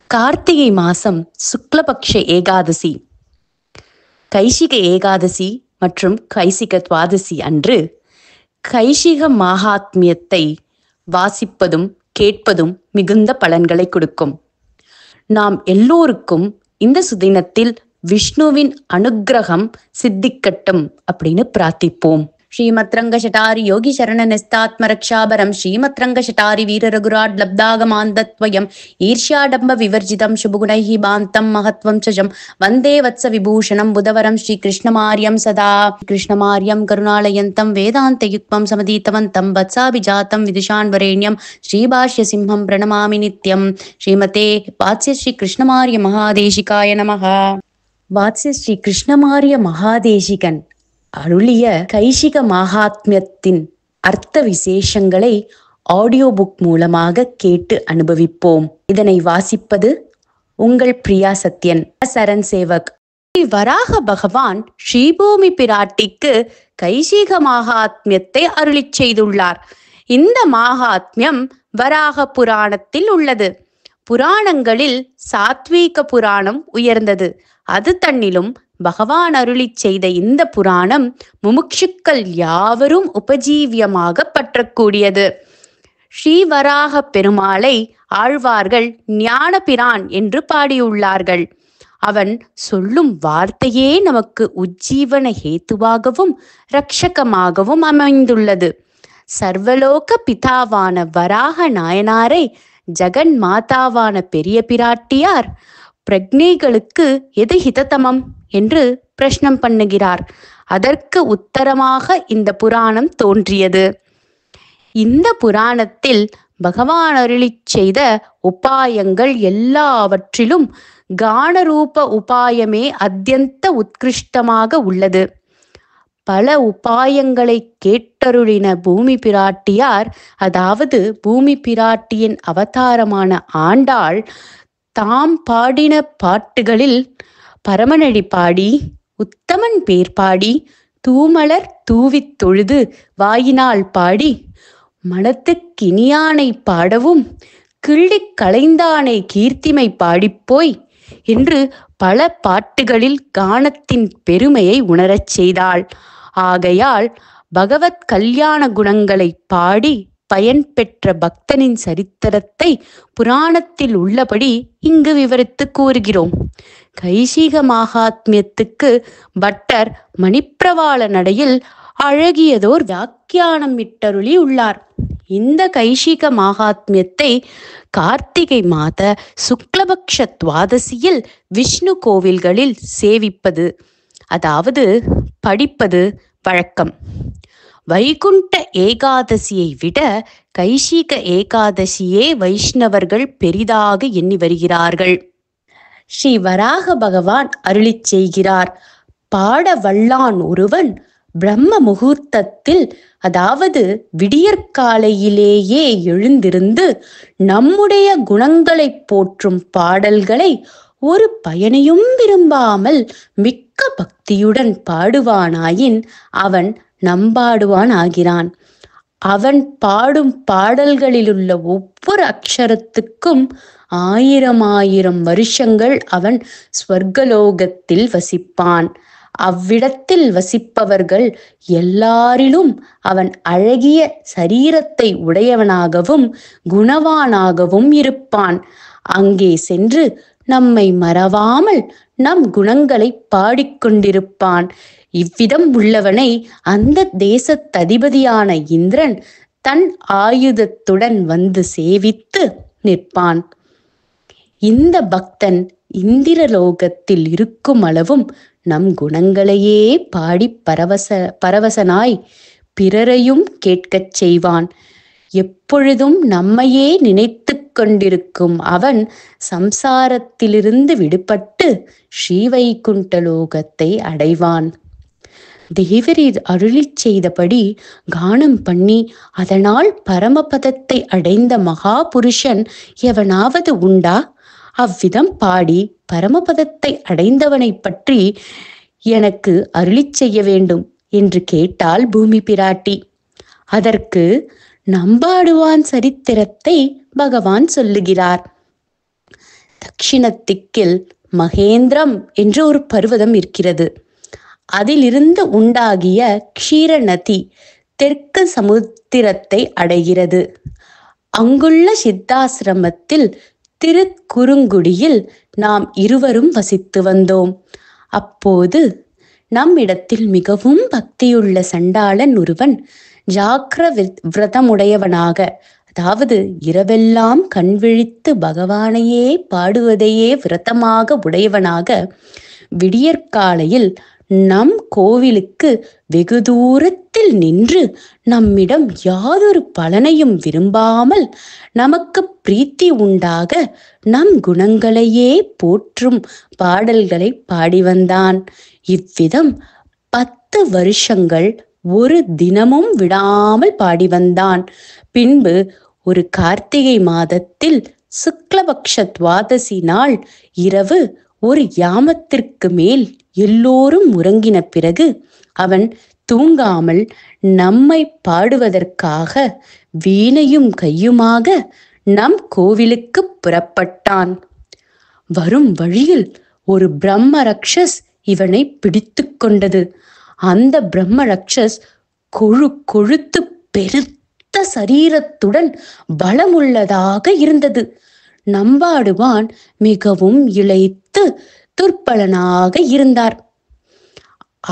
கார்த்திகை மாசம் சுக்லபக்ஷ ஏகாதசி, கைசிக ஏகாதசி மற்றும் கைசிக துவாதசி அன்று கைசிக மகாத்மியத்தை வாசிப்பதும் கேட்பதும் மிகுந்த பலன்களை கொடுக்கும். நாம் எல்லோருக்கும் இந்த சுதினத்தில் விஷ்ணுவின் அனுக்கிரகம் சித்திக்கட்டும் அப்படின்னு பிரார்த்திப்போம். ஸ்ரீமத்ரங்க சட்டாரி யோகி சரண நெஸ்தாத்ம ரக்ஷாபரம் ஸ்ரீமத்ரங்க சட்டாரி வீர ரகுராட் லப்தாகமாந்தத்வயம் ஈர்ஷ்யாடம்ப விவர்ஜிதம் சுபகுணைஹி பாந்தம் மகத்வம் சஜம் வந்தே வத்ச விபூஷணம் புதவரம் ஸ்ரீ கிருஷ்ணமாரியம் சதா கிருஷ்ணமாரியம் கருணாலயந்தம் வேதாந்த யுக்மம் சமதீத்தவந்தம் வத்சாபிஜாத்தம் விதுஷான்வரேண்யம் ஸ்ரீபாஷ்ய சிம்ஹம் பிரணமாமி நித்யம். ஸ்ரீமதே வாத்ஸ்ய ஸ்ரீ கிருஷ்ணமாரிய மகாதேசிகாய நமஹ. வாத்ஸ்ய ஸ்ரீ கிருஷ்ணமாரிய மகாதேசிகன் அருளிய கைசிக மகாத்மியத்தின் அர்த்த விசேஷங்களை ஆடியோ புக் மூலமாக கேட்டு அனுபவிப்போம். இதனை வாசிப்பது உங்கள் பிரியா சத்யன், சரண் சேவக். ஸ்ரீ வராக பகவான் ஸ்ரீபூமி பிராட்டிக்கு கைசிக மகாத்மியத்தை அருளிச் செய்துள்ளார். இந்த மகாத்மியம் வராக புராணத்தில் உள்ளது. புராணங்களில் சாத்வீக புராணம் உயர்ந்தது. அது தன்னிலும் பகவான் அருளிச் செய்த இந்த புராணம் முமுட்சுக்கள் யாவரும் உபஜீவியமாக பற்றக்கூடியது. ஸ்ரீவராக பெருமாளை ஆழ்வார்கள் ஞானபிரான் என்று பாடியுள்ளார்கள். அவன் சொல்லும் வார்த்தையே நமக்கு உஜ்ஜீவன ஹேத்துவாகவும் இரட்சகமாகவும் அமைந்துள்ளது. சர்வலோக பிதாவான வராக நாயனாரை ஜெகன் மாதாவான பெரிய பிராட்டியார் பிரக்ஞைகளுக்கு எது ஹிததமம் என்று பிரஷ்னம் பண்ணுகிறார். அதற்கு உத்தரமாக இந்த புராணம் தோன்றியது. இந்த புராணத்தில் பகவான் அருளிச் செய்த உபாயங்கள் எல்லாவற்றிலும் கானரூப உபாயமே அத்தியந்த உத்கிருஷ்டமாக உள்ளது. பல உபாயங்களை கேட்டருளின பூமி பிராட்டியார், அதாவது பூமி பிராட்டியின் அவதாரமான ஆண்டாள், தாம் பாடின பாட்டுகளில் பரமனடி பாடி, உத்தமன் பேர் பாடி, தூமலர் தூவித் தொழுது வாயினால் பாடி, மனத்துக்கினியானை பாடவும் கிள்ளிக் களைந்தானை கீர்த்திமை பாடிப்போய் என்று பல பாட்டுகளில் கானத்தின் பெருமையை உணரச் செய்தாள். ஆகையால் பகவத் கல்யாண குணங்களை பாடி பயன் பெற்ற பக்தனின் சரித்திரத்தை புராணத்தில் உள்ளபடி இங்கு விவரித்து கூறுகிறோம். கைசிக மகாத்மியத்துக்கு பட்டர் மணிப்பிரவாள நடையில் அழகியதோர் வியாக்கியானம் இட்டருளி உள்ளார். இந்த கைசிக மகாத்மியத்தை கார்த்திகை மாத சுக்லபக்ஷ துவாதசியில் விஷ்ணு கோவில்களில் சேவிப்பது, அதாவது படிப்பது வழக்கம். வைகுண்ட ஏகாதசியை விட கைசிக ஏகாதசியே வைஷ்ணவர்கள் பெரிதாக எண்ணி வருகிறார்கள். ஸ்ரீ வராக பகவான் அருளிச் செய்கிறார். பாட வல்லான் ஒருவன் பிரம்ம முகூர்த்தத்தில், அதாவது விடியற்காலையிலேயே எழுந்திருந்து நம்முடைய குணங்களை போற்றும் பாடல்களை ஒரு பயனையும் விரும்பாமல் மிக்க பக்தியுடன் பாடுவானாயின் அவன் நம்பாடுவான் ஆகிறான். அவன் பாடும் பாடல்களிலுள்ள ஒவ்வொரு அக்ஷரத்துக்கும் 1000 வருஷங்கள் அவன் ஸ்வர்கலோகத்தில் வசிப்பான். அவ்விடத்தில் வசிப்பவர்கள் எல்லாரிலும் அவன் அழகிய சரீரத்தை உடையவனாகவும் குணவானாகவும் இருப்பான். அங்கே சென்று நம்மை மறவாமல் நம் குணங்களை பாடிக்கொண்டிருப்பான். இவ்விதம் உள்ளவனை அந்த தேசத்ததிபதியான இந்திரன் தன் ஆயுதத்துடன் வந்து சேவித்து நிற்பான். இந்த பக்தன் இந்திரலோகத்தில் இருக்கும் அளவும் நம் குணங்களையே பாடி பரவசனாய் பிறரையும் கேட்கச் செய்வான். எப்பொழுதும் நம்மையே நினைத்து கொண்டிருக்கும் அவன் சம்சாரத்திலிருந்து விடுபட்டு ஸ்ரீவைகுண்டலோகத்தை அடைவான். தேவரீர் அருளிச் செய்தபடி கானம் பண்ணி அதனால் பரமபதத்தை அடைந்த மகா புருஷன் எவனாவது உண்டா? அவ்விதம் பாடி பரமபதத்தை அடைந்தவனை பற்றி எனக்கு அருளிச் செய்ய வேண்டும் என்று கேட்டாள் பூமி பிராட்டி. அதற்கு நம்பாடுவான் சரித்திரத்தை பகவான் சொல்லுகிறார். தட்சிணத்திக்கில் மகேந்திரம் என்ற ஒரு பர்வதம் இருக்கிறது. அதிலிருந்து உண்டாகிய க்ஷீர நதி தெற்கு சமுத்திரத்தை அடைகிறது. அங்குள்ள சித்தாசிரமத்தில் திருக்குறுங்குடியில் நாம் இருவரும் வசித்து வந்தோம். அப்போது நம்மிடத்தில் மிகவும் பக்தியுள்ள சண்டாளன் ஒருவன் ஜாக்கிர விரதமுடையவனாக, அதாவது இரவெல்லாம் கண்விழித்து பகவானையே பாடுவதையே விரதமாக உடையவனாக, விடியற்காலையில் நம் கோவிலுக்கு வெகு தூரத்தில் நின்று நம்மிடம் யாதொரு பலனையும் விரும்பாமல் நமக்கு பிரீத்தி உண்டாக நம் குணங்களையே போற்றும் பாடல்களை பாடி வந்தான். இவ்விதம் 10 வருஷங்கள் ஒரு தினமும் விடாமல் பாடி வந்தான். பின்பு ஒரு கார்த்திகை மாதத்தில் சுக்லபக்ஷ துவாதசி நாள் இரவு ஒரு யாமத்திற்கு மேல் எல்லோரும் உறங்கின பிறகு அவன் தூங்காமல் நம்மை பாடுவதற்காக வீணையும் கையுமாக நம் கோவிலுக்கு புறப்பட்டான். வரும் வழியில் ஒரு பிரம்ம ரக்ஷஸ் இவனை பிடித்து கொண்டது. அந்த பிரம்ம ரக்ஷஸ் கொழுத்து பெருத்த சரீரத்துடன் பலமுள்ளதாக இருந்தது. நம்பாடுவான் மிகவும் இளைத்து துர்பலனாக இருந்தார்.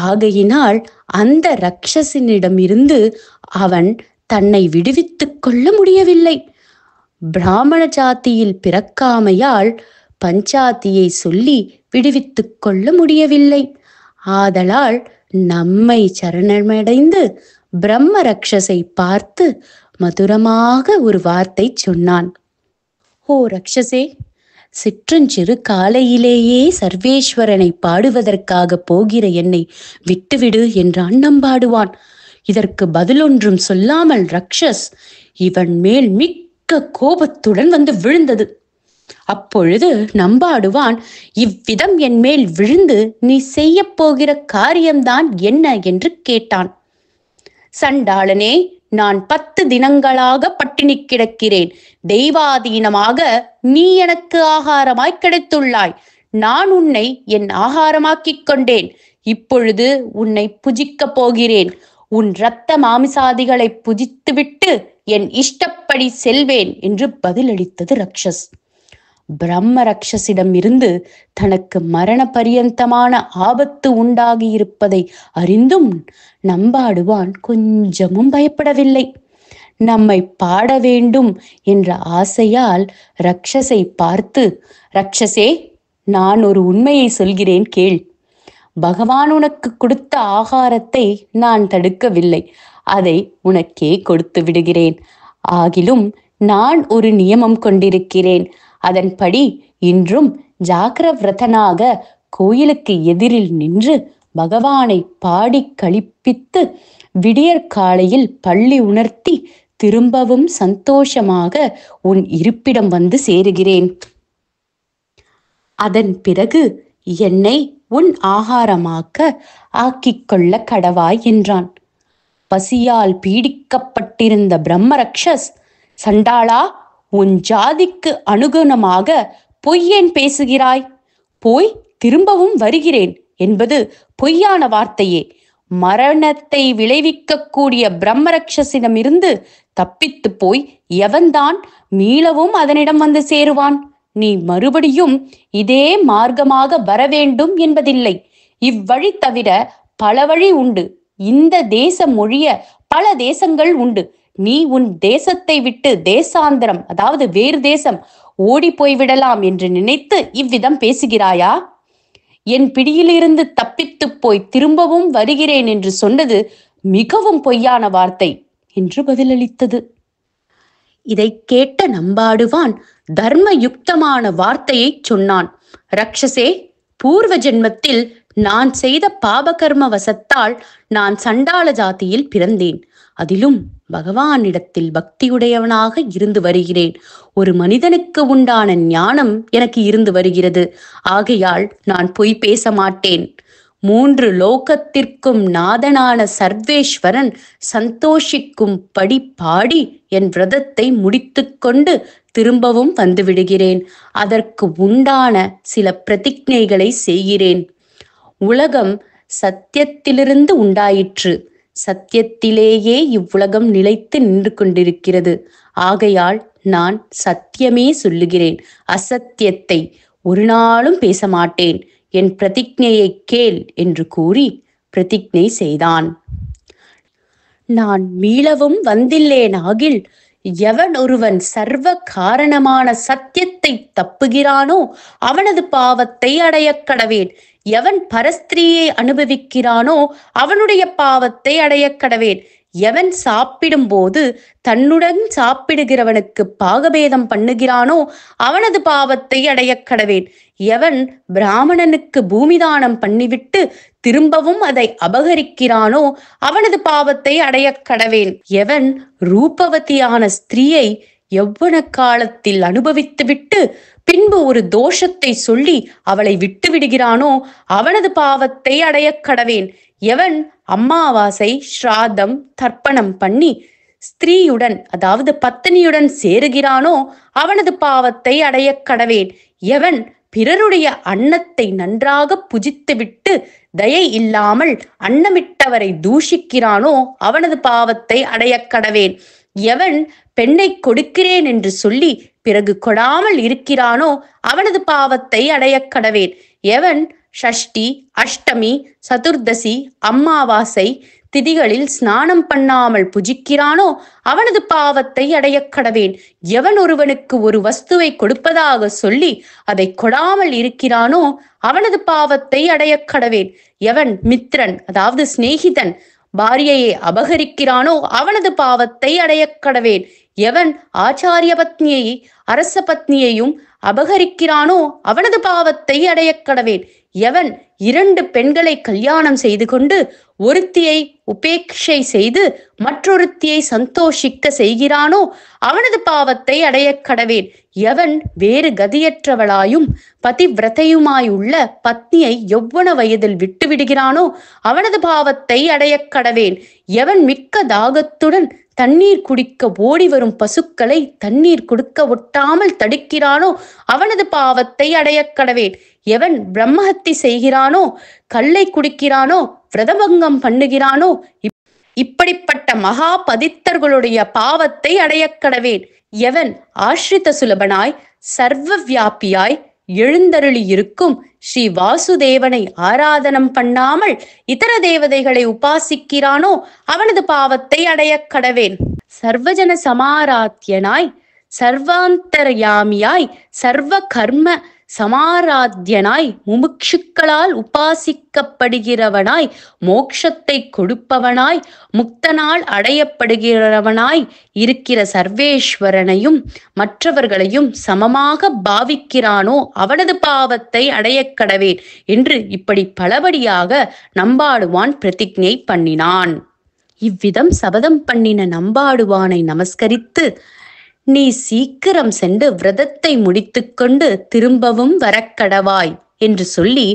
ஆகையினால் அந்த ரக்ஷசினிடமிருந்து அவன் தன்னை விடுவித்துக் கொள்ள முடியவில்லை. பிராமண ஜாதியில் பிறக்காமையால் பஞ்சாதியை சொல்லி விடுவித்துக் கொள்ள முடியவில்லை. ஆதலால் நம்மை சரணமடைந்து பிரம்ம ரக்ஷசை பார்த்து மதுரமாக ஒரு வார்த்தை சொன்னான். ஓ ரக்ஷசே, சிற்றஞ்சிறு காலையிலேயே சர்வேஸ்வரனை பாடுவதற்காக போகிற என்னை விட்டுவிடு என்றான் நம்பாடுவான். இதற்கு பதிலொன்றும் சொல்லாமல் ரக்ஷஸ் இவன் மேல் மிக்க கோபத்துடன் வந்து விழுந்தது. அப்பொழுது நம்பாடுவான், இவ்விதம் என் மேல் விழுந்து நீ செய்ய போகிற காரியம்தான் என்ன என்று கேட்டான். சண்டாளனே, நான் 10 தினங்களாக பட்டினி கிடக்கிறேன். தெய்வாதீனமாக நீ எனக்கு ஆகாரமாய் கிடைத்துள்ளாய். நான் உன்னை என் ஆகாரமாக்கிக் கொண்டேன். இப்பொழுது உன்னை புஜிக்கப் போகிறேன். உன் இரத்த மாமிசாதிகளை புஜித்துவிட்டு என் இஷ்டப்படி செல்வேன் என்று பதிலளித்தது ரக்ஷஸ். பிரம்ம ரக்ஷசிடம் இருந்து தனக்கு மரண பரியந்தமான ஆபத்து உண்டாகி இருப்பதை அறிந்தும் நம்பாடுவான் கொஞ்சமும் பயப்படவில்லை. நம்மை பாட வேண்டும் என்ற ஆசையால் ரக்ஷசை பார்த்து, ரக்ஷசே, நான் ஒரு உண்மையை சொல்கிறேன் கேள். பகவான் உனக்கு கொடுத்த ஆகாரத்தை நான் தடுக்கவில்லை. அதை உனக்கே கொடுத்து விடுகிறேன். ஆகிலும் நான் ஒரு நியமம் கொண்டிருக்கிறேன். அதன்படி இன்றும் ஜாக்கிரவிரதனாக கோயிலுக்கு எதிரில் நின்று பகவானை பாடி களிப்பித்து விடியற்காலையில் பள்ளி உணர்த்தி திரும்பவும் சந்தோஷமாக உன் இருப்பிடம் வந்து சேருகிறேன். அதன் பிறகு என்னை உன் ஆகாரமாக்க ஆக்கிக்கொள்ள கடவாய் என்றான். பசியால் பீடிக்கப்பட்டிருந்த பிரம்மரக்ஷஸ், சண்டாளா, உன் ஜாதிக்கு அனுகுணமாக பொய்யேன் பேசுகிறாய்? போய் திரும்பவும் வருகிறேன் என்பது பொய்யான வார்த்தையே. மரணத்தை விளைவிக்கக்கூடிய பிரம்மரக்ஷசிடமிருந்து தப்பித்து போய் எவன்தான் மீளவும் அதனிடம் வந்து சேருவான்? நீ மறுபடியும் இதே மார்க்கமாக வரவேண்டும் என்பதில்லை. இவ்வழி தவிர பல வழி உண்டு. இந்த தேசம் ஒழிய பல தேசங்கள் உண்டு. நீ உன் தேசத்தை விட்டு தேசாந்தரம், அதாவது வேறு தேசம் ஓடி போய்விடலாம் என்று நினைத்து இவ்விதம் பேசுகிறாயா? என் பிடியிலிருந்து தப்பித்து போய் திரும்பவும் வருகிறேன் என்று சொன்னது மிகவும் பொய்யான வார்த்தை என்று பதிலளித்தது. இதை கேட்ட நம்பாடுவான் தர்மயுக்தமான வார்த்தையை சொன்னான். ரக்ஷசே, பூர்வ ஜென்மத்தில் நான் செய்த பாபகர்ம வசத்தால் நான் சண்டாள ஜாதியில் பிறந்தேன். அதிலும் பகவானிடத்தில் பக்தியுடையவனாக இருந்து வருகிறேன். ஒரு மனிதனுக்கு உண்டான ஞானம் எனக்கு இருந்து வருகிறது. ஆகையால் நான் பொய் பேச மாட்டேன். 3 லோகத்திற்கும் நாதனான சர்வேஸ்வரன் சந்தோஷிக்கும் படி பாடி என் விரதத்தை முடித்து கொண்டு திரும்பவும் வந்து விடுகிறேன். அதற்கு உண்டான சில பிரதிஜைகளை செய்கிறேன். உலகம் சத்தியத்திலிருந்து உண்டாயிற்று. சத்தியத்திலேயே இவ்வுலகம் நிலைத்து நின்று கொண்டிருக்கிறது. ஆகையால் நான் சத்தியமே சொல்லுகிறேன். அசத்தியத்தை ஒரு நாளும் பேச மாட்டேன். என் பிரதிஜையை கேள் என்று கூறி பிரதிஜை செய்தான். நான் மீளவும் வந்தில்லேன் ஆகில் எவன் ஒருவன் சர்வ காரணமான சத்தியத்தை தப்புகிறானோ அவனது பாவத்தை அடையக் கடவேன். எவன் பரஸ்திரியை அனுபவிக்கிறானோ அவனுடைய பாவத்தை அடையக் கடவேன். எவன் சாப்பிடும் போது தன்னுடன் சாப்பிடுகிறவனுக்கு பாகபேதம் பண்ணுகிறானோ அவனது பாவத்தை அடையக் கடவேன். எவன் பிராமணனுக்கு பூமிதானம் பண்ணிவிட்டு திரும்பவும் அதை அபகரிக்கிறானோ அவனது பாவத்தை அடையக் கடவேன். எவன் ரூபவதியான ஸ்திரீயை யௌவன காலத்தில் அனுபவித்துவிட்டு பின்பு ஒரு தோஷத்தை சொல்லி அவளை விட்டு விடுகிறானோ அவனது பாவத்தை அடையக் கடவேன். எவன் அமாவாசை ஸ்ராதம் தர்ப்பணம் பண்ணி ஸ்திரீயுடன் அதாவது பத்தினியுடன் சேருகிறானோ அவனது பாவத்தை அடையக் கடவேன். எவன் பிறருடைய அன்னத்தை நன்றாக புஜித்துவிட்டு தயை இல்லாமல் அன்னமிட்டவரை தூஷிக்கிறானோ அவனது பாவத்தை அடையக் கடவேன். எவன் பெண்ணை கொடுக்கிறேன் என்று சொல்லி பிறகு கொடாமல் இருக்கிறானோ அவனது பாவத்தை அடையக் கடவேன். எவன் ஷஷ்டி அஷ்டமி சதுர்தசி அமாவாசை திதிகளில் ஸ்நானம் பண்ணாமல் புஜிக்கிறானோ அவனது பாவத்தை அடையக் கடவேன். எவன் ஒருவனுக்கு ஒரு வஸ்துவை கொடுப்பதாக சொல்லி அதை கொடாமல் இருக்கிறானோ அவனது பாவத்தை அடையக் கடவேன். எவன் மித்ரன் அதாவது சிநேகிதன் பாரியையை அபகரிக்கிறானோ அவனது பாவத்தை அடையக் கடவேன். எவன் ஆச்சாரிய பத்னியை அரச பத்னியையும் அபகரிக்கிறானோ அவனது பாவத்தை அடையக் கடவேன். எவன் 2 பெண்களை கல்யாணம் செய்து கொண்டு ஒருத்தியை உபேட்சை செய்து மற்றொருத்தியை சந்தோஷிக்க செய்கிறானோ அவனது பாவத்தை அடையக் கடவேன். எவன் வேறு கதியற்றவளாயும் பதிவிரதையுமாயுள்ள பத்னியை யௌவன வயதில் விட்டு விடுகிறானோ அவனது பாவத்தை அடையக் கடவேன். எவன் மிக்க தாகத்துடன் தண்ணீர் குடிக்க ஓடி வரும் பசுக்களை தண்ணீர் கொடுக்க ஒட்டாமல் தடுக்கிறானோ அவனது பாவத்தை அடையக் கடவேன். எவன் பிரம்மஹத்தி செய்கிறானோ கல்லை குடிக்கிறானோ விரதபங்கம் பண்ணுகிறானோ இப்படிப்பட்ட மகா பதித்தர்களுடைய பாவத்தை அடையக் கடவேன். எவன் ஆஸ்ரித சுலபனாய் சர்வ வியாபியாய் எழுந்தருளி இருக்கும் ஸ்ரீ வாசுதேவனை ஆராதனம் பண்ணாமல் இதர தேவதைகளை உபாசிக்கிறானோ அவனது பாவத்தை அடையக் கடவேன். சர்வஜன சமாராத்யனாய் சர்வாந்தரயாமியாய் சர்வ கர்ம சமாராத்யனாய் முமுட்சுக்களால் உபாசிக்கப்படுகிறவனாய் மோட்சத்தை கொடுப்பவனாய் முக்தனால் அடையப்படுகிறவனாய் இருக்கிற சர்வேஸ்வரனையும் மற்றவர்களையும் சமமாக பாவிக்கிறானோ அவனது பாவத்தை அடையக் கடவேன் என்று இப்படி பலபடியாக நம்பாடுவான் பிரதிஜை பண்ணினான். இவ்விதம் சபதம் பண்ணின நம்பாடுவானை நமஸ்கரித்து, நீ சீக்கிரம் சென்று விரதத்தை முடித்துக்கொண்டு திரும்பவும் வரக்கடவாய் என்று சொல்லி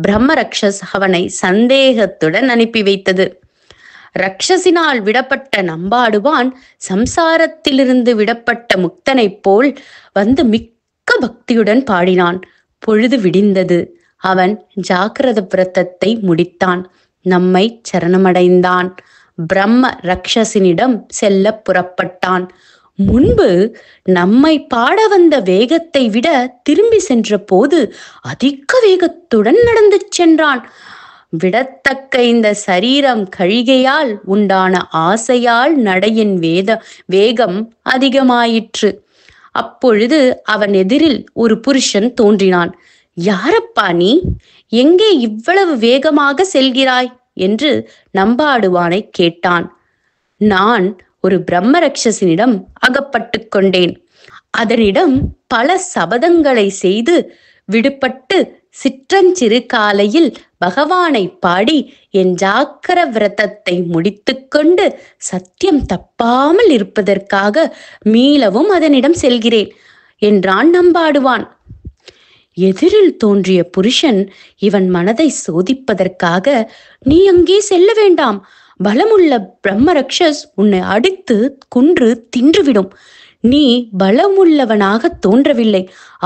பிரம்மரக்ஷஸ் அவனை சந்தேகத்துடன் அனுப்பி வைத்தது. ரக்ஷசினால் விடப்பட்ட நம்பாடுவான் சம்சாரத்திலிருந்து விடப்பட்ட முக்தனைப் போல் வந்து மிக்க பக்தியுடன் பாடினான். பொழுது விடிந்தது. அவன் ஜாக்கிரத விரதத்தை முடித்தான். நம்மை சரணமடைந்தான். பிரம்ம ரக்ஷசினிடம் செல்ல புறப்பட்டான். முன்பு நம்மை பாட வந்த வேகத்தை விட திரும்பி சென்ற போது அதிக வேகத்துடன் நடந்து சென்றான். விடத்தக்க இந்த சரீரம் கழிகையால் உண்டான ஆசையால் நடையின் வேகம் அதிகமாயிற்று. அப்பொழுது அவன் எதிரில் ஒரு புருஷன் தோன்றினான். யாரப்பா நீ? எங்கே இவ்வளவு வேகமாக செல்கிறாய் என்று நம்பாடுவானை கேட்டான். நான் ஒரு பிரம்மரக்ஷசினிடம் அகப்பட்டு கொண்டேன். அதனிடம் பல சபதங்களை செய்து விடுபட்டு சிற்றஞ்சிறு காலையில் பகவானை பாடி என் ஜாக்கிர விரதத்தை முடித்துக்கொண்டு சத்தியம் தப்பாமல் இருப்பதற்காக மீளவும் அதனிடம் செல்கிறேன் என்றான் நம்பாடுவான். எதிரில் தோன்றிய புருஷன் இவன் மனதை சோதிப்பதற்காக, நீ அங்கே செல்ல வேண்டாம், பலமுள்ள பிரம்மரக்ஷஸ் உன்னை அடித்து கொன்று தின்றுவிடும். நீ பலமுள்ளவனாக தோன்றவில்லை.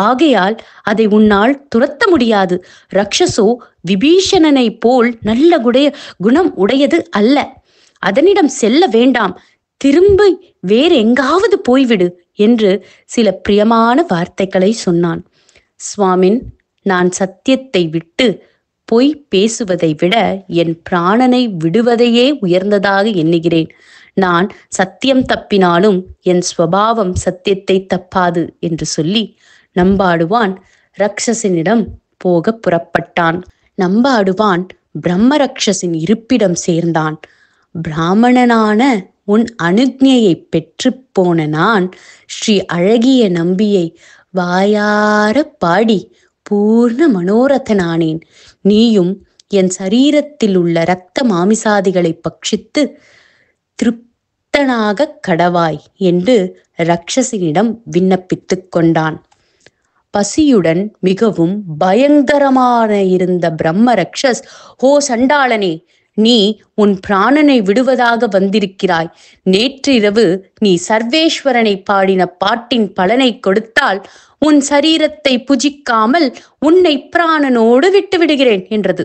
ஆகையால் அதை உன்னால் துரத்த முடியாது. ரக்ஷசோ விபீஷணனை போல் நல்ல குணம் உடையது அல்ல. அதனிடம் செல்ல வேண்டாம். திரும்பி வேறெங்காவது போய்விடு என்று சில பிரியமான வார்த்தைகளை சொன்னான். சுவாமின், நான் சத்தியத்தை விட்டு பொய் பேசுவதை விட என் பிராணனை விடுவதையே உயர்ந்ததாக எண்ணுகிறேன். நான் சத்தியம் தப்பினாலும் என் ஸ்வபாவம் சத்தியத்தை தப்பாது என்று சொல்லி நம்பாடுவான் ரக்ஷசனிடம் போக புறப்பட்டான். நம்பாடுவான் பிரம்மரக்ஷசின் இருப்பிடம் சேர்ந்தான். பிராமணனான உன் அனுஜ்ஞையை பெற்று போன நான் ஸ்ரீ அழகிய நம்பியை வாயார பாடி பூர்ண மனோரதனானேன். நீயும் என் சரீரத்தில் உள்ள இரத்த மாமிசாதிகளை பட்சித்து திருப்தனாக கடவாய் என்று ரக்ஷசினிடம் விண்ணப்பித்துக் கொண்டான். பசியுடன் மிகவும் பயங்கரமான இருந்த பிரம்ம ரக்ஷஸ், ஓ சண்டாளனே, நீ உன் பிராணனை விடுவதாக வந்திருக்கிறாய். நேற்றிரவு நீ சர்வேஸ்வரனை பாடின பாட்டின் பலனை கொடுத்தால் உன் சரீரத்தை புஜிக்காமல் உன்னை பிராணனோடு விட்டு விடுகிறேன் என்றது.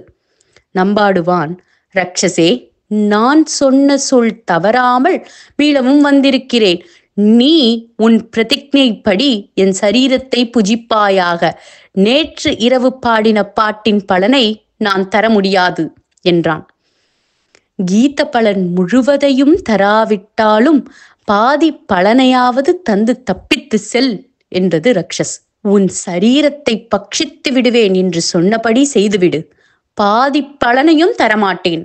நம்பாடுவான், ரக்ஷசே, நான் சொன்ன சொல் தவறாமல் மீளவும் வந்திருக்கிறேன். நீ உன் பிரதிஜைப்படி என் சரீரத்தை புஜிப்பாயாக. நேற்று இரவு பாடின பாட்டின் பலனை நான் தர முடியாது என்றான். கீத பலன் முழுவதையும் தராவிட்டாலும் பாதி பலனையாவது தந்து தப்பித்து செல் என்றது ரக்ஷஸ். உன் சரீரத்தை பட்சித்து விடுவேன் என்று சொன்னபடி செய்துவிடு. பாதி பலனையும் தரமாட்டேன்.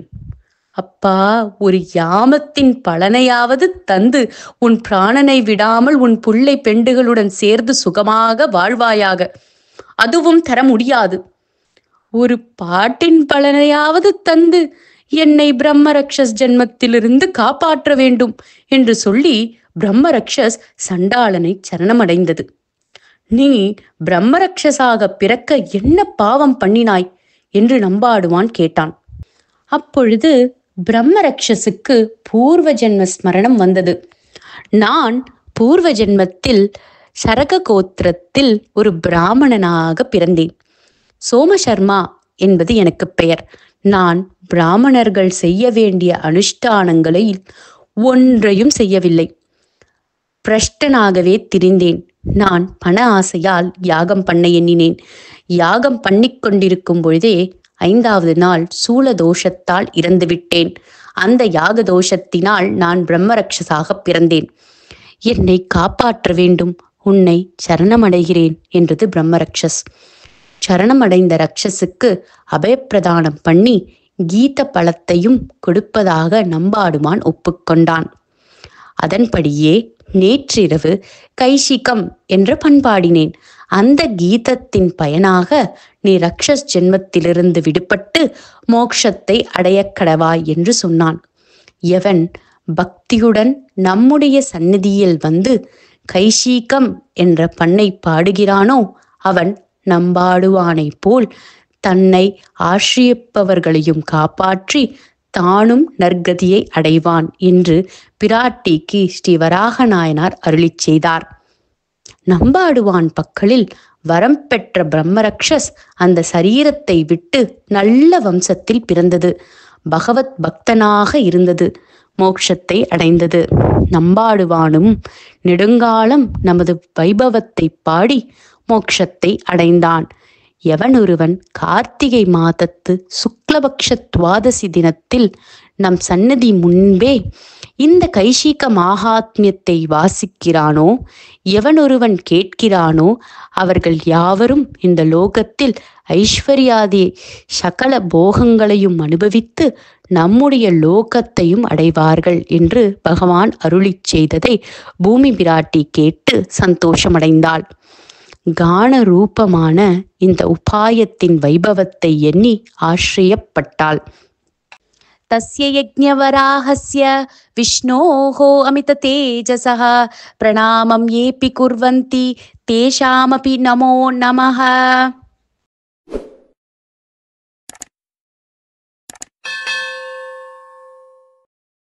அப்பா, ஒரு யாமத்தின் பலனையாவது தந்து உன் பிராணனை விடாமல் உன் புள்ளை பெண்டுகளுடன் சேர்ந்து சுகமாக வாழ்வாயாக. அதுவும் தர முடியாது. ஒரு பாட்டின் பலனையாவது தந்து என்னை பிரம்மரக்ஷஸ் ஜென்மத்திலிருந்து காப்பாற்ற வேண்டும் என்று சொல்லி பிரம்மரக்ஷஸ் சண்டாளனை சரணமடைந்தது. நீ பிரம்மரக்ஷசாக பிறக்க என்ன பாவம் பண்ணினாய் என்று நம்பாடுவான் கேட்டான். அப்பொழுது பிரம்மரக்ஷசுக்கு பூர்வ ஜென்ம ஸ்மரணம் வந்தது. நான் பூர்வ ஜென்மத்தில் சரக கோத்திரத்தில் ஒரு பிராமணனாக பிறந்தேன். சோமசர்மா என்பது எனக்கு பெயர். நான் பிராமணர்கள் செய்ய வேண்டிய அனுஷ்டானங்களை ஒன்றையும் செய்யவில்லை. பிரஷ்டனாகவே திரிந்தேன். நான் பண ஆசையால் யாகம் பண்ண எண்ணினேன். யாகம் பண்ணிக்கொண்டிருக்கும் பொழுதே 5வது நாள் சூல தோஷத்தால் இறந்துவிட்டேன். அந்த யாக தோஷத்தினால் நான் பிரம்மரக்ஷசாக பிறந்தேன். என்னை காப்பாற்ற வேண்டும். உன்னை சரணமடைகிறேன் என்றது பிரம்மரக்ஷஸ். சரணமடைந்த ரக்ஷசுக்கு அபயப்பிரதானம் பண்ணி கீத பழத்தையும் கொடுப்பதாக நம்பாடுவான் ஒப்புக்கொண்டான். அதன்படியே நேற்றிரவு கைஷிகம் என்று பண்பாடினேன். அந்த கீதத்தின் பயனாக நீ ரக்ஷஸ் ஜென்மத்திலிருந்து விடுபட்டு மோட்சத்தை அடைய கடவாய் என்று சொன்னான். எவன் பக்தியுடன் நம்முடைய சந்நிதியில் வந்து கைஷீகம் என்ற பண்ணை பாடுகிறானோ அவன் நம்பாடுவானை போல் தன்னை ஆசிரியப்பவர்களையும் காப்பாற்றி தானும் நற்கதியை அடைவான் என்று பிராட்டிக்கு ஸ்ரீ வராக நாயனார் அருளிச் செய்தார். நம்பாடுவான் பக்கலில் வரம் பெற்ற பிரம்மரக்ஷஸ் அந்த சரீரத்தை விட்டு நல்ல வம்சத்தில் பிறந்தது. பகவத் பக்தனாக இருந்தது. மோட்சத்தை அடைந்தது. நம்பாடுவானும் நெடுங்காலம் நமது வைபவத்தை பாடி மோட்சத்தை அடைந்தான். எவனொருவன் கார்த்திகை மாதத்து சுக்லபக்ஷ துவாதசி தினத்தில் நம் சன்னதி முன்பே இந்த கைஷீக மாகாத்மியத்தை வாசிக்கிறானோ, எவனொருவன் கேட்கிறானோ, அவர்கள் யாவரும் இந்த லோகத்தில் ஐஸ்வர்யாதி சகல போகங்களையும் அனுபவித்து நம்முடைய லோகத்தையும் அடைவார்கள் என்று பகவான் அருளிச் செய்ததை பூமி பிராட்டி கேட்டு சந்தோஷமடைந்தாள். கான ரூபமான இந்த உபாயத்தின் வைபவத்தை எண்ணி ஆශ්‍රயப்பட்டாள். தஸ்ய யஜ்ஞவராஹஸ்ய விஷ்ணோஹோ அமித தேஜசஹ பிரணாமம் ஏபி குர்வந்தி தேஷாமபி நமோ நமஹ.